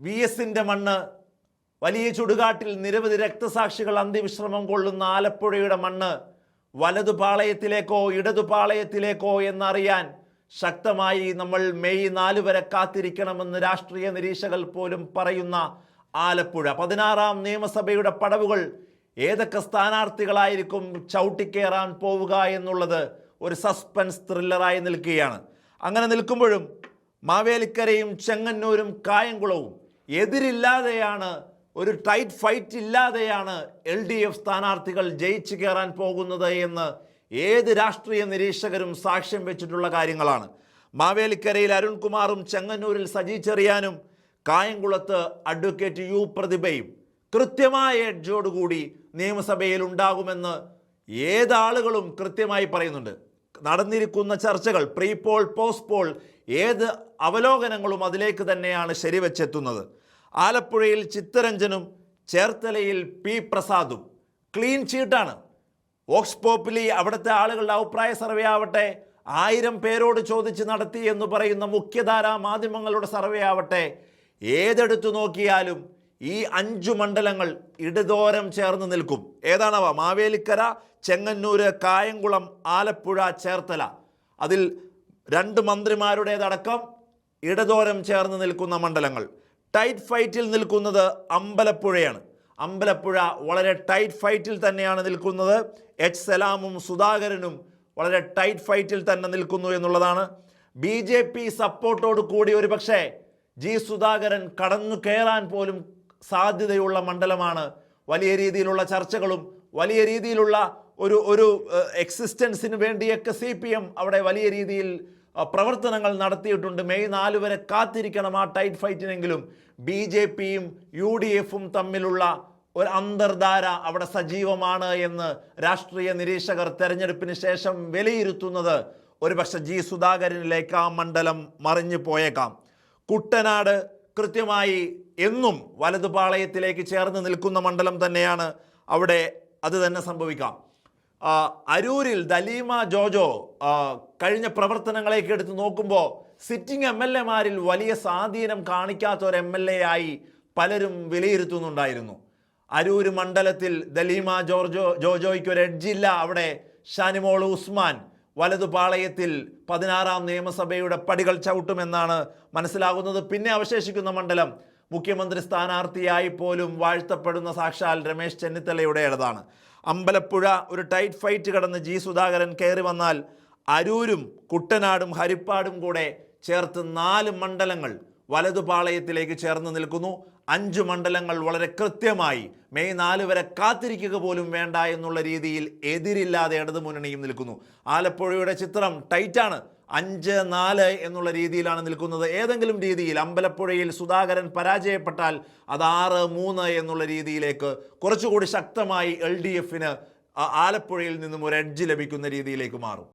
VS-ന്റെ മണ്ണ്, വലിയ ചുടുകാട്ടിൽ നിരവധി രക്തസാക്ഷികൾ അന്ത്യവിശ്രമം കൊള്ളുന്ന ആലപ്പുഴയുടെ മണ്ണ് വലതുപാളയത്തിലേക്കോ ഇടതുപാളയത്തിലേക്കോ എന്നറിയാൻ ശക്തമായി നമ്മൾ മെയ് 4 വരെ കാത്തിരിക്കണമെന്ന് രാഷ്ട്രീയ നിരീക്ഷകർ പോലും പറയുന്ന ആലപ്പുഴ 16ാം നിയമസഭയുടെ പടവുകൾ ഏതൊക്കെ സ്ഥാനാർത്ഥികളായിരിക്കും ചവിട്ടിക്കേറാൻ പോവുക എന്നുള്ളത് ഒരു സസ്പെൻസ് ത്രില്ലറായി നിൽക്കുകയാണ്. അങ്ങനെ നിൽക്കുമ്പോഴും മാവേലിക്കരയും ചെങ്ങന്നൂരും കായംകുളവും എതിരില്ലാതെയാണ്, ഒരു ടൈറ്റ് ഫൈറ്റ് ഇല്ലാതെയാണ് LDF സ്ഥാനാർത്ഥികൾ ജയിച്ചു കയറാൻ പോകുന്നത് എന്ന് ഏത് രാഷ്ട്രീയ നിരീക്ഷകരും സാക്ഷ്യം വെച്ചിട്ടുള്ള കാര്യങ്ങളാണ്. മാവേലിക്കരയിൽ അരുൺകുമാറും ചെങ്ങന്നൂരിൽ സജി ചെറിയാനും കായംകുളത്ത് അഡ്വക്കേറ്റ് U പ്രതിഭയും കൃത്യമായ എഡ്ജോടുകൂടി നിയമസഭയിൽ ഉണ്ടാകുമെന്ന് ഏതാളുകളും കൃത്യമായി പറയുന്നുണ്ട്. നടന്നിരിക്കുന്ന ചർച്ചകൾ, പ്രീ പോൾ, പോസ്റ്റ് പോൾ, ഏത് അവലോകനങ്ങളും അതിലേക്ക് തന്നെയാണ് ശരിവെച്ചെത്തുന്നത്. ആലപ്പുഴയിൽ ചിത്തരഞ്ജനും ചേർത്തലയിൽ P പ്രസാദും ക്ലീൻ ചീട്ടാണ്. വോക്സ് പോപ്പുലി, അവിടുത്തെ ആളുകളുടെ അഭിപ്രായ സർവേ ആവട്ടെ, 1000 പേരോട് ചോദിച്ച് നടത്തി എന്ന് പറയുന്ന മുഖ്യധാരാ മാധ്യമങ്ങളുടെ സർവേ ആവട്ടെ, ഏതെടുത്തു നോക്കിയാലും ഈ 5 മണ്ഡലങ്ങൾ ഇടതോരം ചേർന്ന് നിൽക്കും. ഏതാണവ? മാവേലിക്കര, ചെങ്ങന്നൂര്, കായംകുളം, ആലപ്പുഴ, ചേർത്തല. അതിൽ 2 മന്ത്രിമാരുടേതടക്കം ഇടതോരം ചേർന്ന് നിൽക്കുന്ന മണ്ഡലങ്ങൾ. ടൈറ്റ് ഫൈറ്റിൽ നിൽക്കുന്നത് അമ്പലപ്പുഴയാണ്. അമ്പലപ്പുഴ വളരെ ടൈറ്റ് ഫൈറ്റിൽ തന്നെയാണ് നിൽക്കുന്നത്. H സലാമും സുധാകരനും വളരെ ടൈറ്റ് ഫൈറ്റിൽ തന്നെ നിൽക്കുന്നു എന്നുള്ളതാണ്. BJP സപ്പോർട്ടോട് കൂടി ഒരു പക്ഷേ G സുധാകരൻ കടന്നു കയറാൻ പോലും സാധ്യതയുള്ള മണ്ഡലമാണ്. വലിയ രീതിയിലുള്ള ചർച്ചകളും വലിയ രീതിയിലുള്ള ഒരു എക്സിസ്റ്റൻസിന് വേണ്ടിയൊക്കെ CPM അവിടെ വലിയ രീതിയിൽ പ്രവർത്തനങ്ങൾ നടത്തിയിട്ടുണ്ട്. മെയ് 4 വരെ കാത്തിരിക്കണം ആ ടൈറ്റ് ഫൈറ്റിനെങ്കിലും. BJPയും UDFും തമ്മിലുള്ള ഒരു അന്തർധാര അവിടെ സജീവമാണ് എന്ന് രാഷ്ട്രീയ നിരീക്ഷകർ തെരഞ്ഞെടുപ്പിന് ശേഷം വിലയിരുത്തുന്നത് ഒരുപക്ഷെ G സുധാകരനിലേക്ക് ആ മണ്ഡലം മറിഞ്ഞു പോയേക്കാം. കുട്ടനാട് കൃത്യമായി എന്നും വലതുപാളയത്തിലേക്ക് ചേർന്ന് നിൽക്കുന്ന മണ്ഡലം തന്നെയാണ്. അവിടെ അത് തന്നെ സംഭവിക്കാം. അരൂരിൽ ദലീമ ജോജോ കഴിഞ്ഞ പ്രവർത്തനങ്ങളേക്ക് എടുത്ത് നോക്കുമ്പോൾ സിറ്റിംഗ് MLA-മാരിൽ വലിയ സ്വാധീനം കാണിക്കാത്ത ഒരു MLA ആയി പലരും വിലയിരുത്തുന്നുണ്ടായിരുന്നു. അരൂർ മണ്ഡലത്തിൽ ദലീമ ജോജോയ്ക്ക് ഒരു എഡ്ജില്ല. അവിടെ ഷാനിമോൾ ഉസ്മാൻ വലതുപാളയത്തിൽ 16ാം നിയമസഭയുടെ പടികൾ ചവിട്ടുമെന്നാണ് മനസ്സിലാകുന്നത്. പിന്നെ അവശേഷിക്കുന്ന മണ്ഡലം മുഖ്യമന്ത്രി സ്ഥാനാർത്ഥിയായി പോലും വാഴ്ത്തപ്പെടുന്ന സാക്ഷാൽ രമേശ് ചെന്നിത്തലയുടേതാണ്. അമ്പലപ്പുഴ ഒരു ടൈറ്റ് ഫൈറ്റ് കടന്ന് G സുധാകരൻ കയറി വന്നാൽ അരൂരും കുട്ടനാടും ഹരിപ്പാടും കൂടെ ചേർത്ത് 4 മണ്ഡലങ്ങൾ വലതുപാളയത്തിലേക്ക് ചേർന്ന് നിൽക്കുന്നു. 5 മണ്ഡലങ്ങൾ വളരെ കൃത്യമായി മെയ് 4 വരെ കാത്തിരിക്കുക പോലും വേണ്ട എന്നുള്ള രീതിയിൽ എതിരില്ലാതെ ഇടതുമുന്നണിയും നിൽക്കുന്നു. ആലപ്പുഴയുടെ ചിത്രം ടൈറ്റാണ്. 5-4 എന്നുള്ള രീതിയിലാണ് നിൽക്കുന്നത്. ഏതെങ്കിലും രീതിയിൽ അമ്പലപ്പുഴയിൽ സുധാകരൻ പരാജയപ്പെട്ടാൽ അത് 6-3 എന്നുള്ള രീതിയിലേക്ക് കുറച്ചുകൂടി ശക്തമായി LDFന് ആലപ്പുഴയിൽ നിന്നും ഒരു എഡ്ജ് ലഭിക്കുന്ന രീതിയിലേക്ക് മാറും.